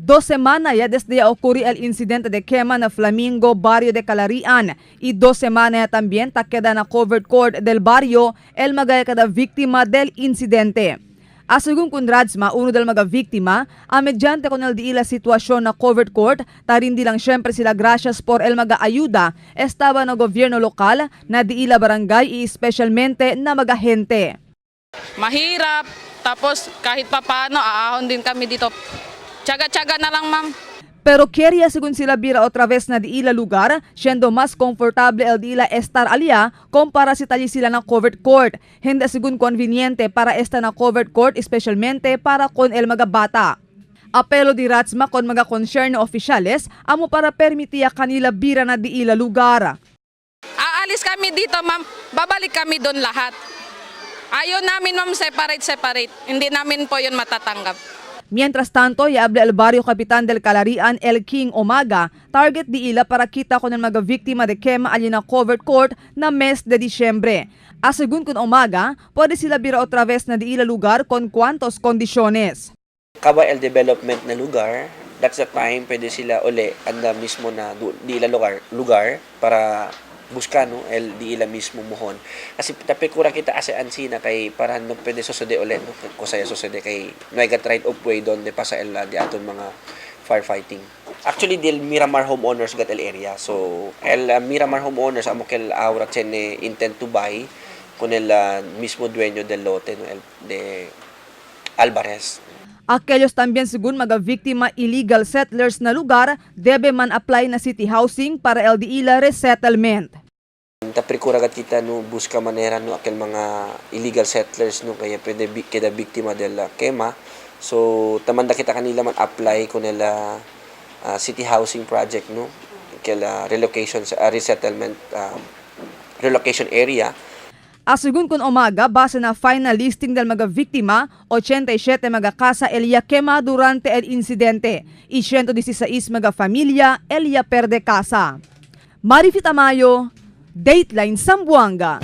2 semanas ya desde ocurrió el incidente de quema na Flamingo, barrio de Calarian. Y 2 semanas ya también ta queda na covered court del barrio el mga kada víctima del incidente. Según kun Radsma, uno del mga víctima, medyante con el diila sitwasyon na covered court, tarindi lang syempre sila gracias por el mga ayuda, estaba na gobyerno lokal na diila barangay y especialmente na mga hente. Mahirap, tapos kahit papano, aahon din kami dito. Tsaga-tsaga na lang, ma'am. Pero quería según sila bira otra vez na diila lugar, siendo mas comfortable el diila estar alia kumpara si tali sila ng covered court. Hindi según conveniente para esta na covered court, especialmente para con el mga bata. Apelo di Radsma kon mga concerned oficiales, amo para permitiya kanila bira na diila lugar. Aalis kami dito, ma'am. Babalik kami doon lahat. Ayaw namin, ma'am, separate. Hindi namin po yun matatanggap. Mientras tanto, yable el barrio Kapitan del Calarian, El King Umaga, target di ila para kita con el mga viktima de quema alin na covered court na mes de Disyembre. Según kun Umaga, pwede sila bira otra vez na di ila lugar con cuantos kondisyones. Kaba el development na lugar, that's the time pwede sila uli anda mismo na di ila lugar para busca no el di ila mismo mohon kasi tapi kura kita ansi na kay para no pwede susude ulit no ko saya susude kay no I got right of way donde pasa el di aton mga firefighting. Actually del Miramar homeowners got el area, so el Miramar homeowners amo kel aura tiene intent to buy con el mismo dueño del lote no el de Alvarez. Aquellos también según mga víctima illegal settlers na lugar, debe man apply na city housing para el diila resettlement. Taprekuragat kita no busca manera no aquel mga illegal settlers no kaya pwede keda biktima del quema. So tamanda kita kanila man apply con el city housing project no kel relocation resettlement relocation area. Según kun Umaga, base na final listing del mga víctima, 87 mga casa elia quema durante el incidente y 116 mga familia elia perde casa. Marifit Amayo, Dateline Zamboanga.